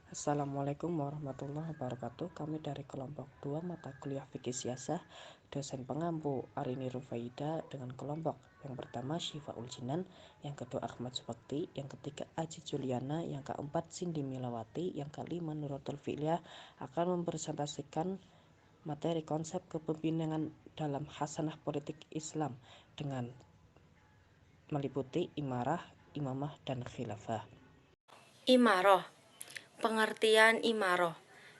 Assalamualaikum warahmatullahi wabarakatuh. Kami dari kelompok 2 mata kuliah Fikih Siasah, dosen pengampu Arini Rufaida dengan kelompok yang pertama Syifaul Jinan, yang kedua Ahmad Subakti, yang ketiga Aji Juliana, yang keempat Cindy Milawati, yang kelima Nuratul Fi'liyah akan mempresentasikan materi konsep kepemimpinan dalam hasanah politik Islam dengan meliputi imarah, imamah, dan khilafah. Imaroh. Pengertian imaroh.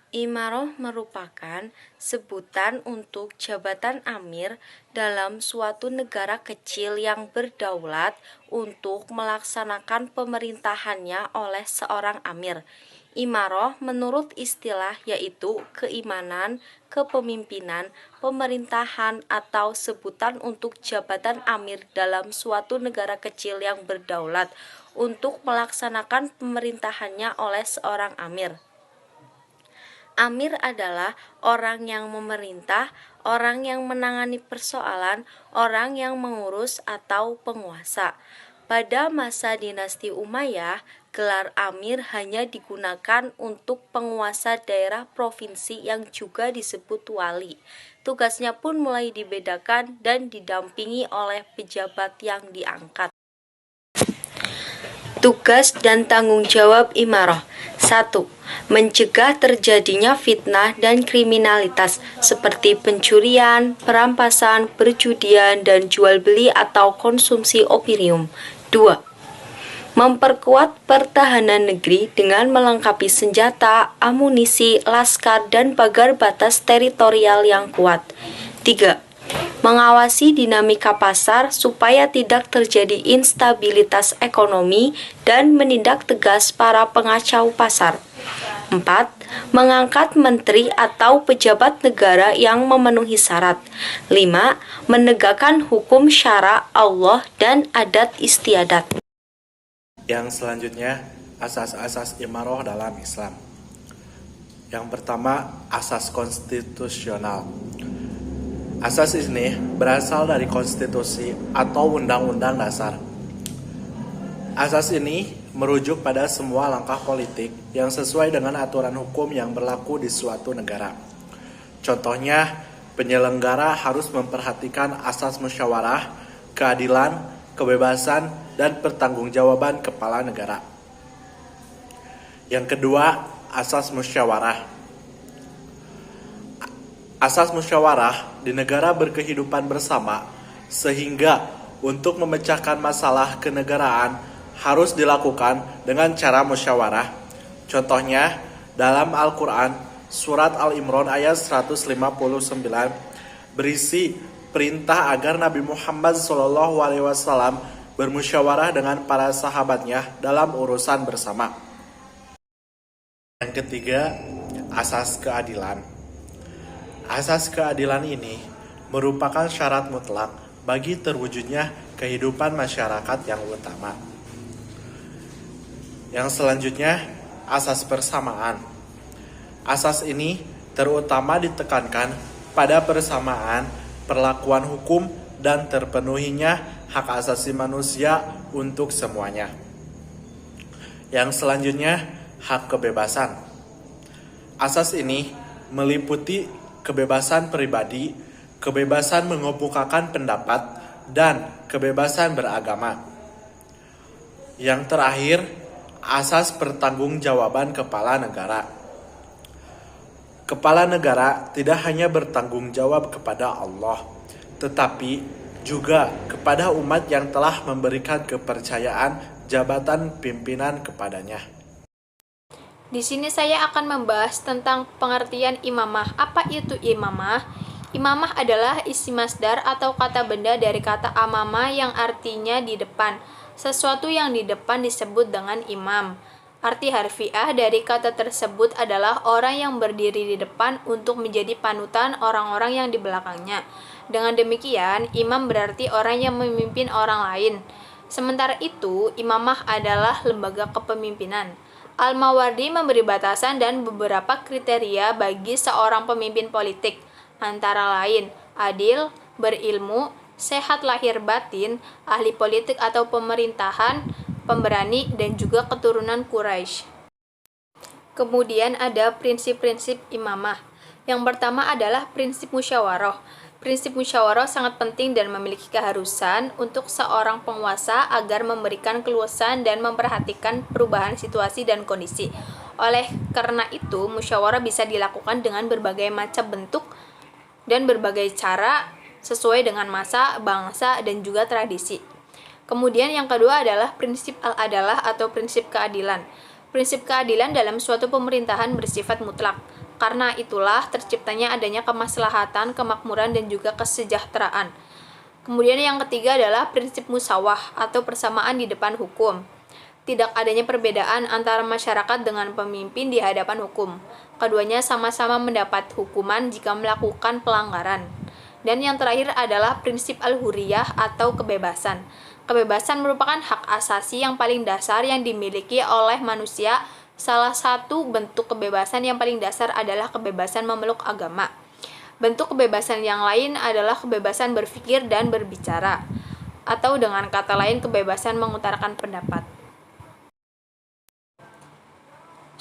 Imaroh merupakan sebutan untuk jabatan amir dalam suatu negara kecil yang berdaulat untuk melaksanakan pemerintahannya oleh seorang amir. Imaroh menurut istilah yaitu keimanan, kepemimpinan, pemerintahan atau sebutan untuk jabatan amir dalam suatu negara kecil yang berdaulat untuk melaksanakan pemerintahannya oleh seorang amir. Amir adalah orang yang memerintah, orang yang menangani persoalan, orang yang mengurus atau penguasa. Pada masa dinasti Umayyah, gelar amir hanya digunakan untuk penguasa daerah provinsi yang juga disebut wali. Tugasnya pun mulai dibedakan dan didampingi oleh pejabat yang diangkat. Tugas dan tanggung jawab imarah. 1. Mencegah terjadinya fitnah dan kriminalitas seperti pencurian, perampasan, perjudian, dan jual beli atau konsumsi opium. 2. Memperkuat pertahanan negeri dengan melengkapi senjata, amunisi, laskar, dan pagar batas teritorial yang kuat. 3. Mengawasi dinamika pasar supaya tidak terjadi instabilitas ekonomi dan menindak tegas para pengacau pasar. 4. Mengangkat menteri atau pejabat negara yang memenuhi syarat. 5. Menegakkan hukum syara Allah dan adat istiadat. Yang selanjutnya, asas-asas imaroh dalam Islam. Yang pertama, asas konstitusional. Asas ini berasal dari konstitusi atau undang-undang dasar. Asas ini merujuk pada semua langkah politik yang sesuai dengan aturan hukum yang berlaku di suatu negara. Contohnya, penyelenggara harus memperhatikan asas musyawarah, keadilan, kebebasan, dan pertanggungjawaban kepala negara. Yang kedua, asas musyawarah. Asas musyawarah di negara berkehidupan bersama, sehingga untuk memecahkan masalah kenegaraan harus dilakukan dengan cara musyawarah. Contohnya, dalam Al-Quran, surat Al-Imran ayat 159 berisi perintah agar Nabi Muhammad SAW bermusyawarah dengan para sahabatnya dalam urusan bersama. Yang ketiga, asas keadilan. Asas keadilan ini merupakan syarat mutlak bagi terwujudnya kehidupan masyarakat yang utama. Yang selanjutnya, asas persamaan. Asas ini terutama ditekankan pada persamaan perlakuan hukum dan terpenuhinya hak asasi manusia untuk semuanya. Yang selanjutnya, hak kebebasan. Asas ini meliputi kebebasan pribadi, kebebasan mengemukakan pendapat, dan kebebasan beragama. Yang terakhir, asas pertanggungjawaban kepala negara. Kepala negara tidak hanya bertanggung jawab kepada Allah, tetapi juga kepada umat yang telah memberikan kepercayaan jabatan pimpinan kepadanya. Di sini saya akan membahas tentang pengertian imamah. Apa itu imamah? Imamah adalah isi masdar atau kata benda dari kata amama yang artinya di depan. Sesuatu yang di depan disebut dengan imam. Arti harfiah dari kata tersebut adalah orang yang berdiri di depan untuk menjadi panutan orang-orang yang di belakangnya. Dengan demikian, imam berarti orang yang memimpin orang lain. Sementara itu, imamah adalah lembaga kepemimpinan. Al-Mawardi memberi batasan dan beberapa kriteria bagi seorang pemimpin politik, antara lain adil, berilmu, sehat lahir batin, ahli politik atau pemerintahan, pemberani, dan juga keturunan Quraisy. Kemudian ada prinsip-prinsip imamah. Yang pertama adalah prinsip musyawarah. Prinsip musyawarah sangat penting dan memiliki keharusan untuk seorang penguasa agar memberikan keluasan dan memperhatikan perubahan situasi dan kondisi. Oleh karena itu, musyawarah bisa dilakukan dengan berbagai macam bentuk dan berbagai cara sesuai dengan masa, bangsa, dan juga tradisi. Kemudian yang kedua adalah prinsip al-adalah atau prinsip keadilan. Prinsip keadilan dalam suatu pemerintahan bersifat mutlak. Karena itulah terciptanya adanya kemaslahatan, kemakmuran, dan juga kesejahteraan. Kemudian yang ketiga adalah prinsip musawah atau persamaan di depan hukum. Tidak adanya perbedaan antara masyarakat dengan pemimpin di hadapan hukum. Keduanya sama-sama mendapat hukuman jika melakukan pelanggaran. Dan yang terakhir adalah prinsip al-huriyah atau kebebasan. Kebebasan merupakan hak asasi yang paling dasar yang dimiliki oleh manusia. Salah satu bentuk kebebasan yang paling dasar adalah kebebasan memeluk agama. Bentuk kebebasan yang lain adalah kebebasan berpikir dan berbicara, atau dengan kata lain kebebasan mengutarakan pendapat.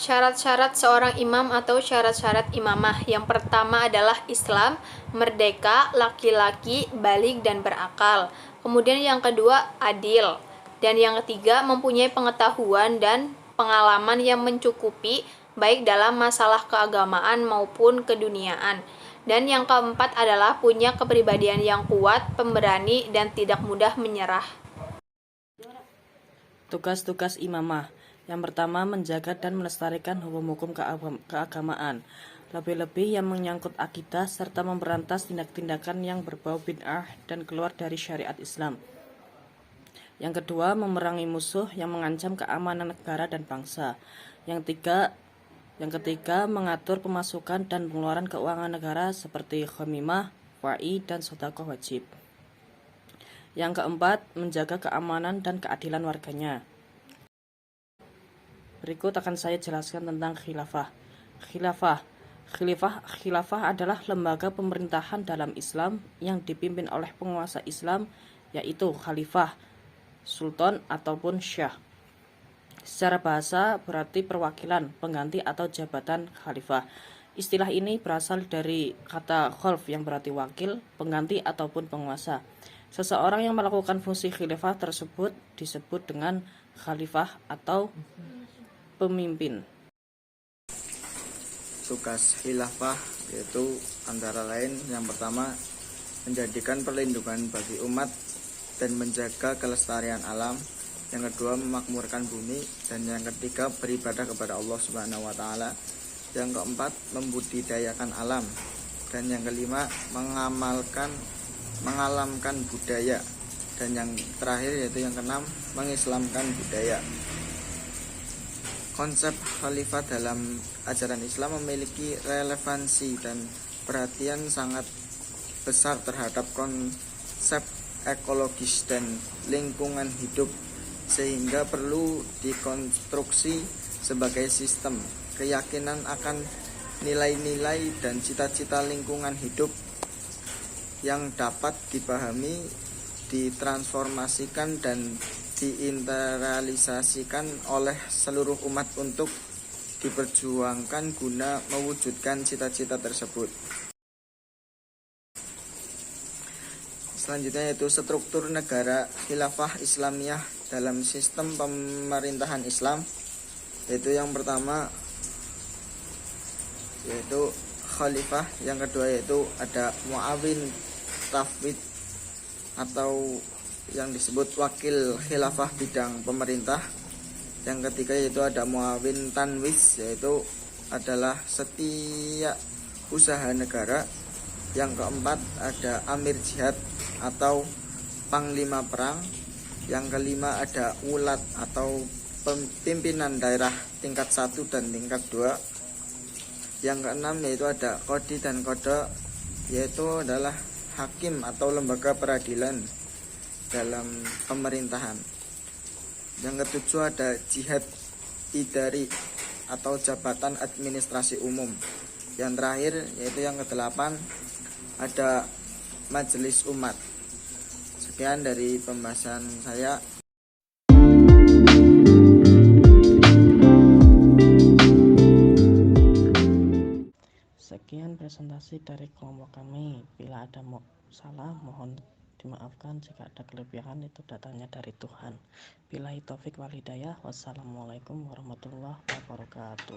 Syarat-syarat seorang imam atau syarat-syarat imamah. Yang pertama adalah Islam, merdeka, laki-laki, baligh dan berakal. Kemudian yang kedua adil. Dan yang ketiga mempunyai pengetahuan dan pengalaman yang mencukupi baik dalam masalah keagamaan maupun keduniaan. Dan yang keempat adalah punya kepribadian yang kuat, pemberani dan tidak mudah menyerah. Tugas-tugas imamah. Yang pertama, menjaga dan melestarikan hukum-hukum keagamaan, lebih-lebih yang menyangkut akidah serta memberantas tindak-tindakan yang berbau bid'ah dan keluar dari syariat Islam. Yang kedua, memerangi musuh yang mengancam keamanan negara dan bangsa. Yang ketiga, mengatur pemasukan dan pengeluaran keuangan negara seperti khamimah, wa'i, dan sedekah wajib. Yang keempat, menjaga keamanan dan keadilan warganya. Berikut akan saya jelaskan tentang khilafah. Khilafah adalah lembaga pemerintahan dalam Islam yang dipimpin oleh penguasa Islam, yaitu khalifah, sultan ataupun syah. Secara bahasa berarti perwakilan, pengganti atau jabatan khalifah. Istilah ini berasal dari kata khalf yang berarti wakil, pengganti ataupun penguasa. Seseorang yang melakukan fungsi khilafah tersebut disebut dengan khalifah atau pemimpin. Tugas khilafah yaitu antara lain yang pertama menjadikan perlindungan bagi umat dan menjaga kelestarian alam, yang kedua memakmurkan bumi, dan yang ketiga beribadah kepada Allah Subhanahu wa taala, yang keempat membudidayakan alam, dan yang kelima mengalamkan budaya, dan yang terakhir yaitu yang keenam mengislamkan budaya. Konsep khalifah dalam ajaran Islam memiliki relevansi dan perhatian sangat besar terhadap konsep ekologis dan lingkungan hidup, sehingga perlu dikonstruksi sebagai sistem keyakinan akan nilai-nilai dan cita-cita lingkungan hidup yang dapat dipahami, ditransformasikan dan diinternalisasikan oleh seluruh umat untuk diperjuangkan guna mewujudkan cita-cita tersebut. Selanjutnya yaitu struktur negara khilafah Islamiyah dalam sistem pemerintahan Islam, yaitu yang pertama yaitu khalifah, yang kedua yaitu ada muawin tafwid atau yang disebut wakil khilafah bidang pemerintah, yang ketiga yaitu ada muawin tanwis, yaitu adalah setiap usaha negara, yang keempat ada amir jihad atau panglima perang, yang kelima ada ulat atau pimpinan daerah tingkat 1 dan tingkat 2, yang keenam yaitu ada kodi dan kode, yaitu adalah hakim atau lembaga peradilan dalam pemerintahan. Yang ketujuh ada jihad idari atau jabatan administrasi umum. Yang terakhir yaitu yang kedelapan ada majelis umat. Sekian dari pembahasan saya. Sekian presentasi dari kelompok kami. Bila ada salah, mohon dimaafkan. Jika ada kelebihan, itu datangnya dari Tuhan. Billahi taufik wal hidayah. Wassalamualaikum warahmatullahi wabarakatuh.